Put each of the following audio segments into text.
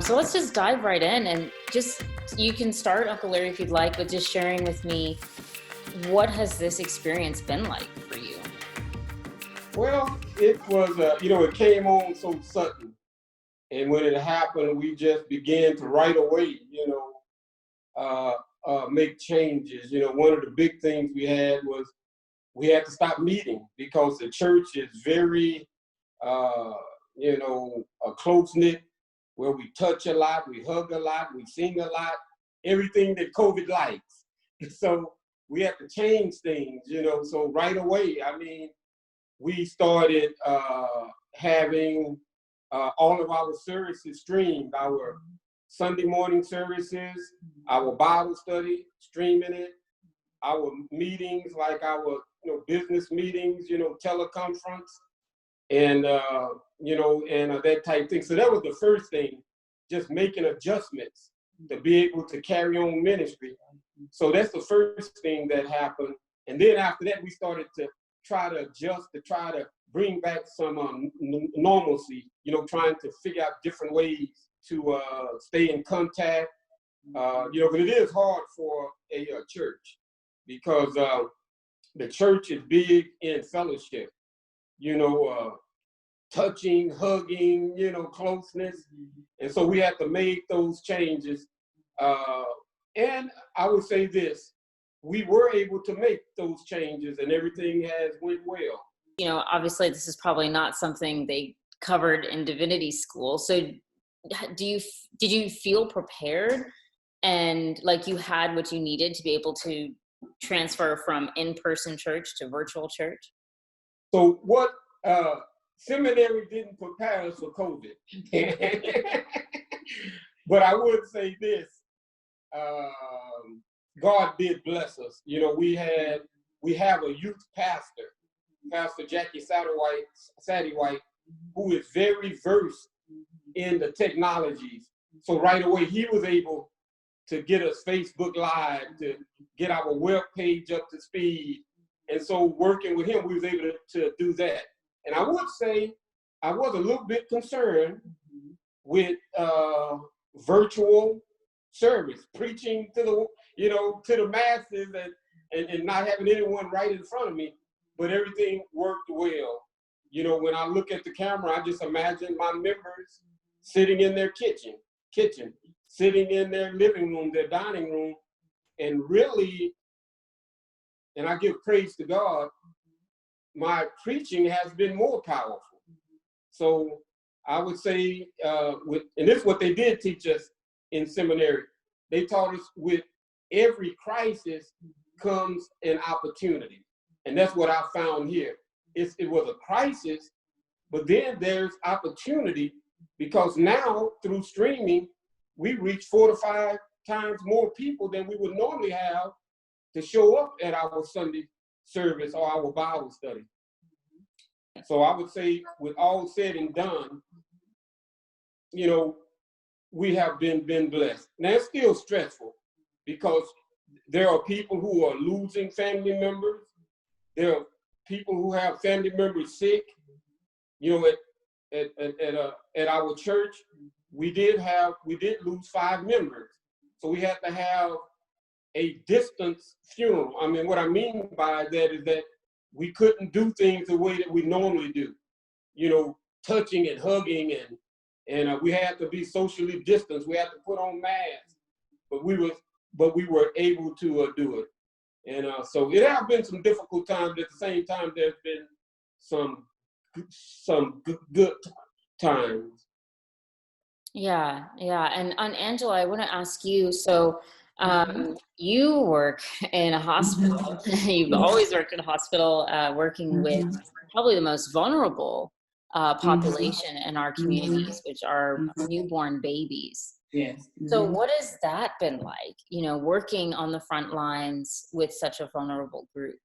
So let's just dive right in, and just, you can start, Uncle Larry, if you'd like, but just sharing with me, what has this experience been like for you? Well, it was, it came on so sudden. And when it happened, we just began to right away, make changes. One of the big things we had was we had to stop meeting because the church is very, close-knit, where we touch a lot, we hug a lot, we sing a lot, everything that COVID likes. So we had to change things, so right away, we started having all of our services streamed, our Sunday morning services, our Bible study, streaming it, our meetings, like our business meetings, teleconference, and that type thing. So that was the first thing, just making adjustments to be able to carry on ministry. So that's the first thing that happened. And then after that, we started to try to adjust, to try to bring back some normalcy, trying to figure out different ways to stay in contact. But it is hard for a church because the church is big in fellowship, touching, hugging, closeness. And so we had to make those changes. And I would say this, we were able to make those changes and everything has went well. Obviously this is probably not something they covered in divinity school. So did you feel prepared and like you had what you needed to be able to transfer from in-person church to virtual church? So what seminary didn't prepare us for COVID. But I would say this, God did bless us. We have a youth pastor, Pastor Jackie Saddy-White, who is very versed in the technologies. So right away, he was able to get us Facebook Live, to get our web page up to speed. And so working with him, we was able to do that. And I would say I was a little bit concerned with virtual service, preaching to the masses and not having anyone right in front of me, but everything worked well. When I look at the camera, I just imagine my members sitting in their kitchen, sitting in their living room, their dining room, and really, and I give praise to God, my preaching has been more powerful. So I would say, and this is what they did teach us in seminary. They taught us with every crisis comes an opportunity. And that's what I found here. It was a crisis, but then there's opportunity because now through streaming, we reach 4 to 5 times more people than we would normally have to show up at our Sunday service or our Bible study. So I would say with all said and done, we have been blessed. Now it's still stressful because there are people who are losing family members. There are people who have family members sick. At our church, we did lose 5 members. So we had to have a distance funeral. What I mean by that is that we couldn't do things the way that we normally do, touching and hugging, and we had to be socially distanced. We had to put on masks, but we were able to do it. And so it have been some difficult times. At the same time, there's been some good times. Yeah. And Angela, I want to ask you, so you work in a hospital. You've always worked in a hospital, working with probably the most vulnerable population in our communities, which are newborn babies. Yes. So what has that been like, working on the front lines with such a vulnerable group?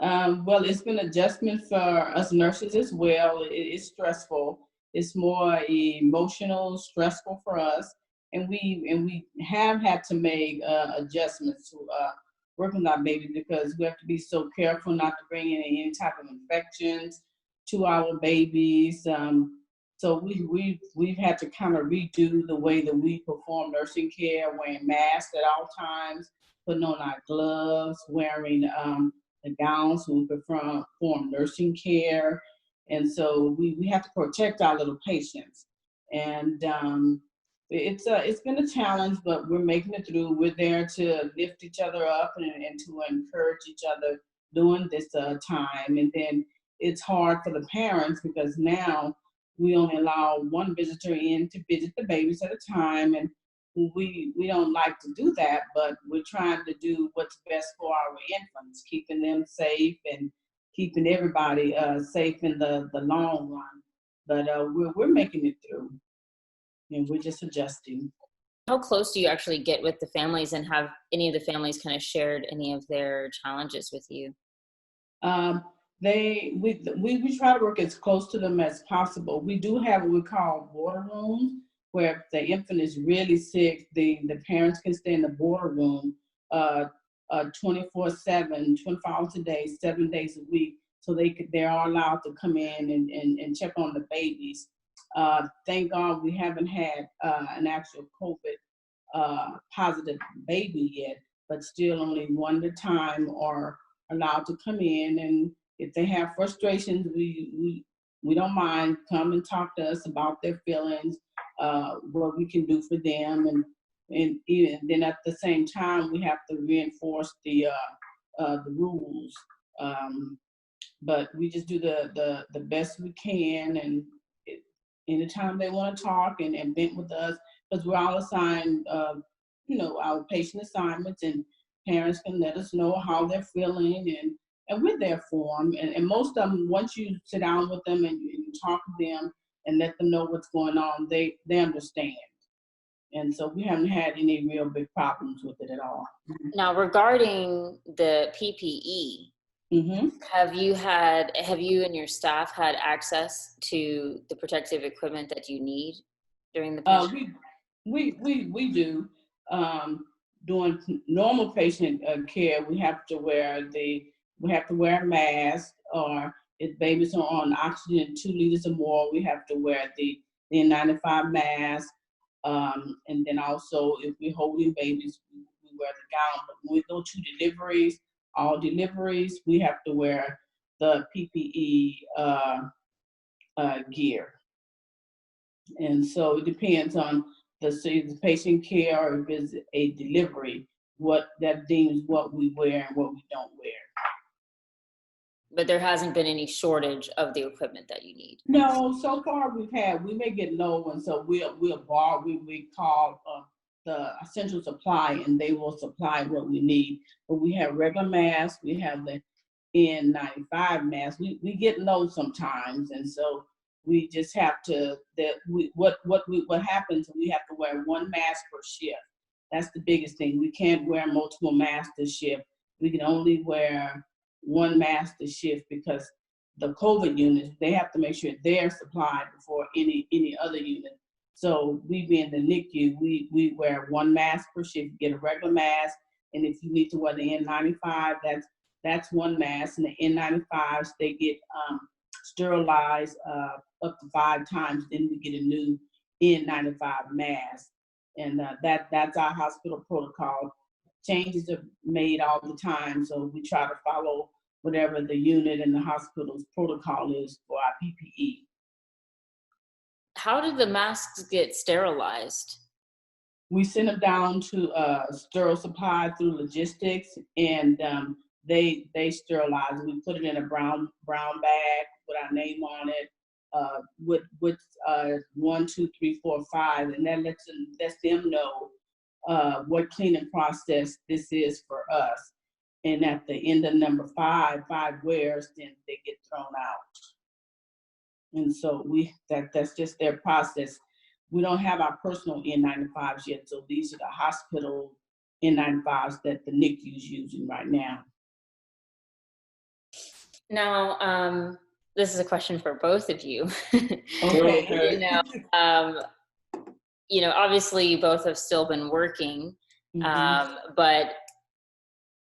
Well, it's been adjustment for us nurses as well. It is stressful. It's more emotional, stressful for us. And we have had to make adjustments to working with our babies because we have to be so careful not to bring in any type of infections to our babies. So we've had to kind of redo the way that we perform nursing care, wearing masks at all times, putting on our gloves, wearing the gowns when we perform nursing care. And so we have to protect our little patients. And it's been a challenge, but we're making it through. We're there to lift each other up and to encourage each other during this time. And then it's hard for the parents because now we only allow one visitor in to visit the babies at a time. And we don't like to do that, but we're trying to do what's best for our infants, keeping them safe and keeping everybody safe in the long run. But we're making it through, and we're just adjusting. How close do you actually get with the families, and have any of the families kind of shared any of their challenges with you? We try to work as close to them as possible. We do have what we call border rooms, where if the infant is really sick, the parents can stay in the border room 24/7, 24 hours a day, 7 days a week, so they are allowed to come in and check on the babies. Thank God we haven't had an actual COVID positive baby yet, but still only one at a time are allowed to come in. And if they have frustrations, we don't mind, come and talk to us about their feelings, what we can do for them, and then at the same time we have to reinforce the rules. But we just do the best we can, and anytime they want to talk and vent with us, because we're all assigned, our patient assignments, and parents can let us know how they're feeling, and we're there for them. And most of them, once you sit down with them and you talk to them and let them know what's going on, they understand. And so we haven't had any real big problems with it at all. Now, regarding the PPE, have you and your staff had access to the protective equipment that you need during the pandemic? We do. Doing normal patient care, we have to wear a mask, or if babies are on oxygen 2 liters or more, we have to wear the N95 mask. And then also if we're holding babies, we wear the gown. But when we go to deliveries, all deliveries, we have to wear the PPE gear. And so it depends on the patient care, or if it's a delivery, what that deems what we wear and what we don't wear. But there hasn't been any shortage of the equipment that you need? No, so far we may get low, and so we'll borrow, we call the essential supply, and they will supply what we need. But we have regular masks, we have the N95 masks. We get low sometimes, and so we just have to, what happens, we have to wear one mask per shift. That's the biggest thing. We can't wear multiple masks a shift. We can only wear one mask a shift, because the COVID units, they have to make sure they're supplied before any other unit. So we being the NICU, we wear one mask per shift, get a regular mask, and if you need to wear the N95, that's one mask, and the N95s, they get sterilized up to 5 times, then we get a new N95 mask. And that's our hospital protocol. Changes are made all the time, so we try to follow whatever the unit and the hospital's protocol is for our PPE. How did the masks get sterilized? We send them down to sterile supply through logistics, and they sterilize. We put it in a brown bag with our name on it, with 1, 2, 3, 4, 5, and that lets them know what cleaning process this is for us. And at the end of number 5 wears, then they get thrown out. And so that's just their process. We don't have our personal N95s yet, so these are the hospital N95s that the NICU is using right now. Now, this is a question for both of you. Okay. Obviously you both have still been working, but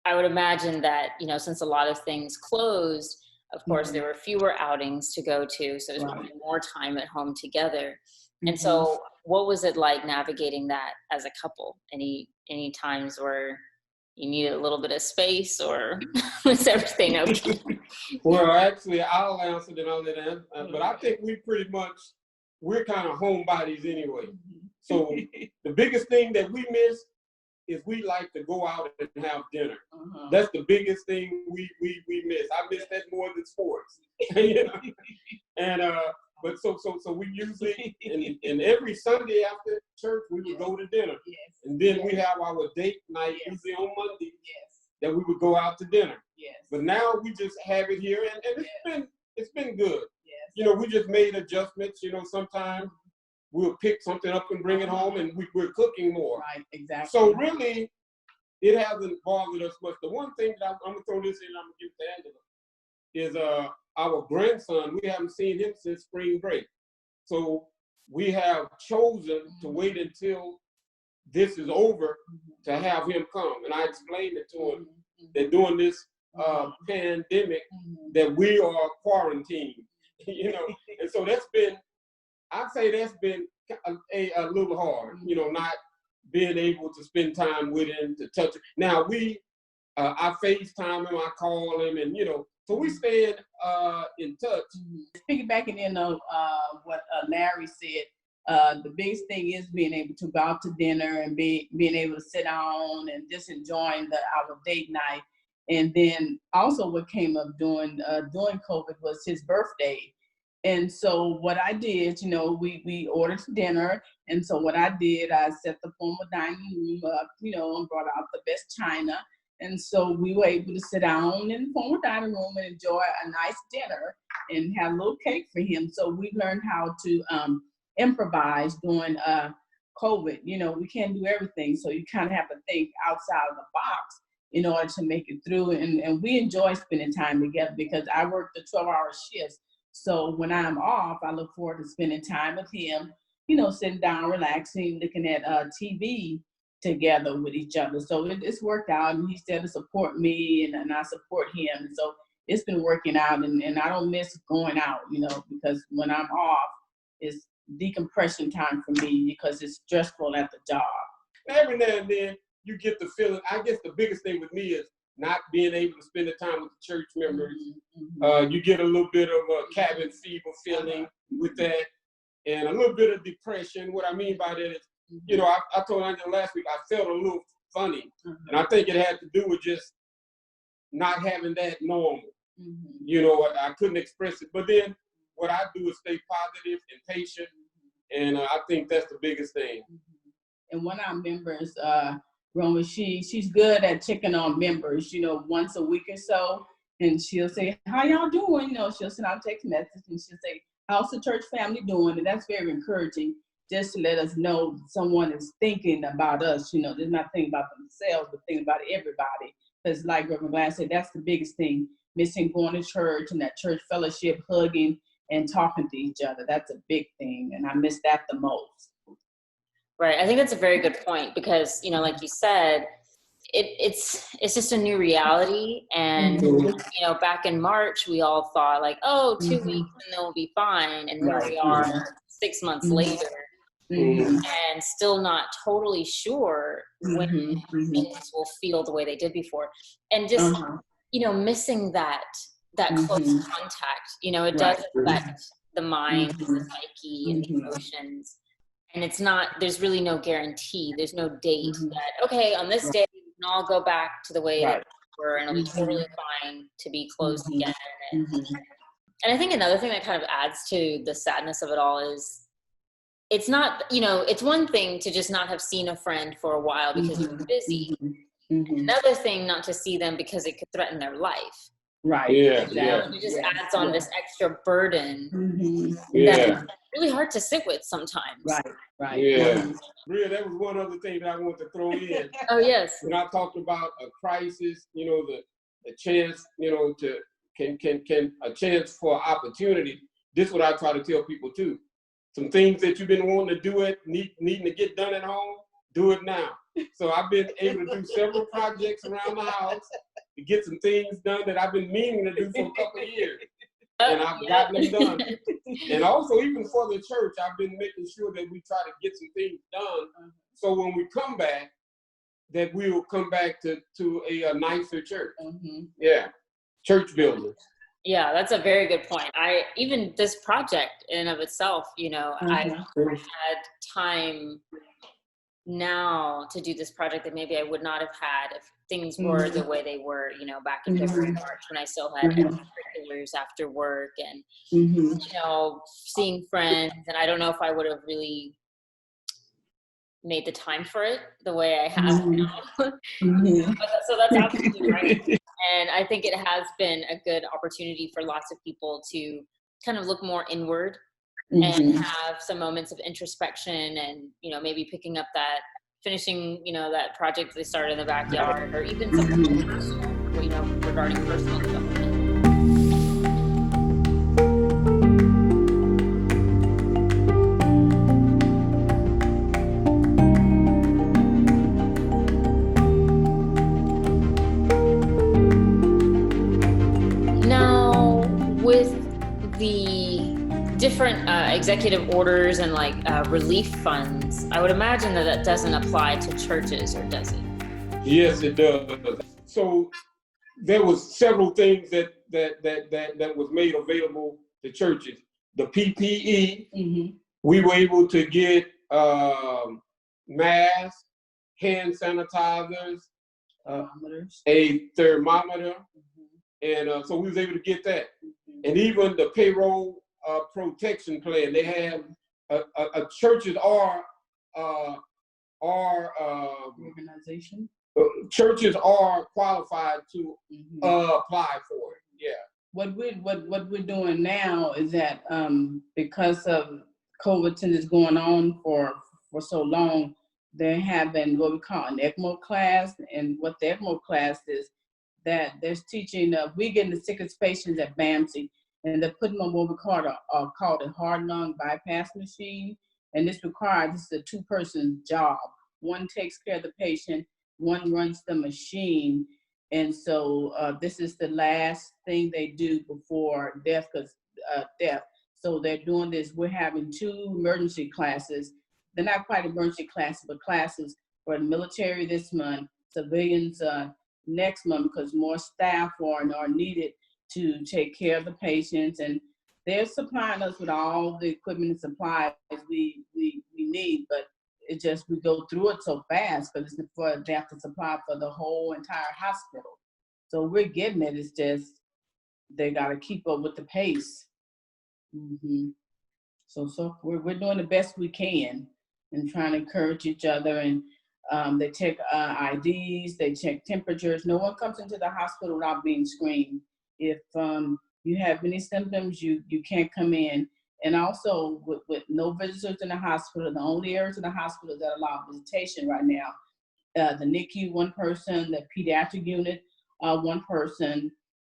I would imagine that, since a lot of things closed, Of course, there were fewer outings to go to, so it was probably more time at home together. And so what was it like navigating that as a couple? Any times where you needed a little bit of space, or was everything okay? Well, actually, I'll answer it on that, but I think we're kind of homebodies anyway. So the biggest thing that we miss is we like to go out and have dinner. That's the biggest thing we miss. I miss that more than sports. You know? And but so we usually and every Sunday after church we would go to dinner. And then we have our date night usually on Monday that we would go out to dinner. But now we just have it here, and it's been good. You know, we just made adjustments. You know, sometimes we'll pick something up and bring it home, and we're cooking more. Right, exactly. So really, it hasn't bothered us much. The one thing that I'm gonna throw this in, I'm gonna give to Angela, is our grandson. We haven't seen him since spring break, so we have chosen to wait until this is over to have him come. And I explained it to him that during this pandemic that we are quarantined, you know, and so I'd say that's been a little hard, you know, not being able to spend time with him, to touch him. Now I FaceTime him, I call him, and you know, so we stay in touch. Piggybacking in on what Larry said, the biggest thing is being able to go out to dinner and being able to sit down and just enjoying our date night. And then also what came up during COVID was his birthday. And so what I did, you know, we ordered dinner. And so what I did, I set the formal dining room up, you know, and brought out the best china. And so we were able to sit down in the formal dining room and enjoy a nice dinner and have a little cake for him. So we learned how to improvise during COVID. You know, we can't do everything. So you kind of have to think outside of the box in order to make it through. And we enjoy spending time together because I work the 12-hour shifts. So when I'm off, I look forward to spending time with him, you know, sitting down, relaxing, looking at TV together with each other. So it's worked out, and he's there to support me, and I support him. So it's been working out, and I don't miss going out, you know, because when I'm off, it's decompression time for me because it's stressful at the job. Every now and then you get the feeling, I guess the biggest thing with me is not being able to spend the time with the church members. You get a little bit of a cabin fever feeling with that, and a little bit of depression. What I mean by that is, you know, I told Angela last week, I felt a little funny, and I think it had to do with just not having that normal. You know, I couldn't express it, but then what I do is stay positive and patient, and I think that's the biggest thing. And one of our members, Roma, she's good at checking on members, you know, once a week or so. And she'll say, how y'all doing? You know, she'll send out a text message and she'll say, how's the church family doing? And that's very encouraging, just to let us know someone is thinking about us. You know, they're not thinking about themselves, but thinking about everybody. Because like Reverend Glass said, that's the biggest thing, missing going to church and that church fellowship, hugging and talking to each other. That's a big thing. And I miss that the most. Right. I think that's a very good point because, you know, like you said, it's just a new reality. And, you know, back in March, we all thought like, oh, 2 weeks and then we'll be fine. And here we are 6 months later and still not totally sure when things will feel the way they did before. And just, you know, missing that close contact, you know, it does affect the mind, the psyche, and the emotions. And it's not, there's really no guarantee. There's no date that, okay, on this day, we can all go back to the way that we were and it'll be totally fine to be close again. And I think another thing that kind of adds to the sadness of it all is it's not, you know, it's one thing to just not have seen a friend for a while because you were busy. And another thing not to see them because it could threaten their life. Right. Yeah. It just adds on this extra burden that's really hard to sit with sometimes. Right. Yeah. Bria, that was one other thing that I wanted to throw in. Oh, yes. When I talked about a crisis, you know, the chance, you know, to can a chance for opportunity. This is what I try to tell people too. Some things that you've been wanting to do needing to get done at home, do it now. So I've been able to do several projects around the house to get some things done that I've been meaning to do for a couple of years. And I've gotten them done. And also, even for the church, I've been making sure that we try to get some things done. So when we come back, that we will come back to a nicer church. Yeah, church building. Yeah, that's a very good point. Even this project in and of itself, you know, I've had time now to do this project that maybe I would not have had if things were the way they were, you know, back in February, March, when I still had extracurriculars after work and, you know, seeing friends. And I don't know if I would have really made the time for it the way I have now. So that's absolutely right. And I think it has been a good opportunity for lots of people to kind of look more inward and have some moments of introspection and, you know, maybe picking up that, finishing, you know, that project they started in the backyard, or even something personal, you know, regarding personal development. Now, with the different executive orders and like relief funds, I would imagine that doesn't apply to churches, or does it? Yes, it does. So there was several things that was made available to churches. The PPE, we were able to get masks, hand sanitizers, a thermometer, and so we was able to get that. And even the payroll protection plan. They have churches are organization. Churches are qualified to apply for it. Yeah. What we're doing now is that because of COVID is going on for so long, they're having what we call an ECMO class, and what the ECMO class is, that they're teaching. We're getting the sickest patients at BAMC, and they're putting them on what we call a hard lung bypass machine. And this is a two-person job. One takes care of the patient, one runs the machine. And so this is the last thing they do before death, death. So they're doing this. We're having 2 emergency classes. They're not quite emergency classes, but classes for the military this month, civilians next month, because more staff are needed to take care of the patients. And they're supplying us with all the equipment and supplies we need, but it just, we go through it so fast because it's for they have to supply for the whole entire hospital. So we're getting it. It's just they got to keep up with the pace. So we're doing the best we can and trying to encourage each other. And they check IDs, they check temperatures. No one comes into the hospital without being screened. If you have any symptoms, you can't come in. And also with no visitors in the hospital, the only areas in the hospital that allow visitation right now, the NICU, 1 person, the pediatric unit, 1 person,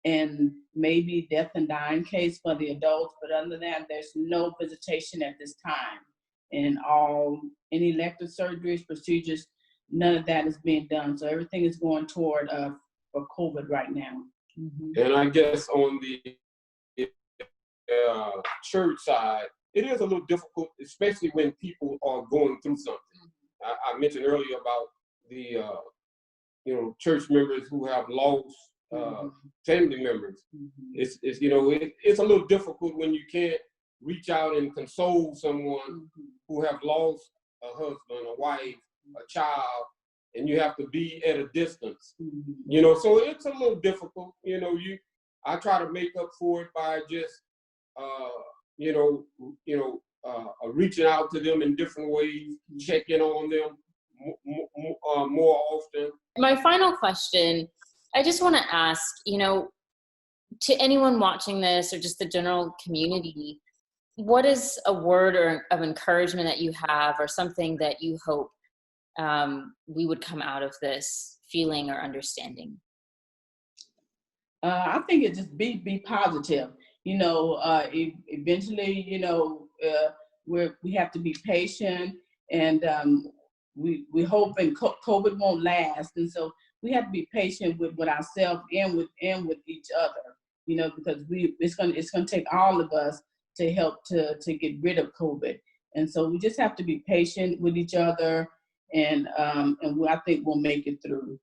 and maybe death and dying case for the adults. But other than that, there's no visitation at this time. And any elective surgeries, procedures, none of that is being done. So everything is going toward for COVID right now. And I guess on the church side, it is a little difficult, especially when people are going through something. I mentioned earlier about the church members who have lost family members. It's it's a little difficult when you can't reach out and console someone who have lost a husband, a wife, a child, and you have to be at a distance. So it's a little difficult. I try to make up for it by just reaching out to them in different ways, checking on them more often. My final question, I just want to ask, to anyone watching this or just the general community, what is a word of encouragement that you have, or something that you hope we would come out of this feeling or understanding? I think it just be positive. Eventually, we have to be patient, and we hope and COVID won't last. And so we have to be patient with ourselves and with each other, you know, because it's gonna take all of us to help to get rid of COVID. And so we just have to be patient with each other, and I think we'll make it through.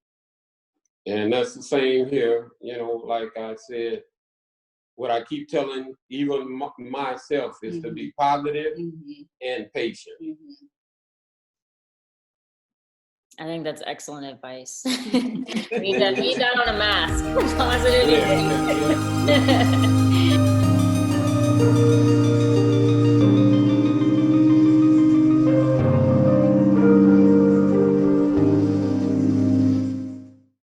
And that's the same here, you know, like I said, what I keep telling even myself is to be positive and patient. I think that's excellent advice. Need that on a mask. Positive. Yeah.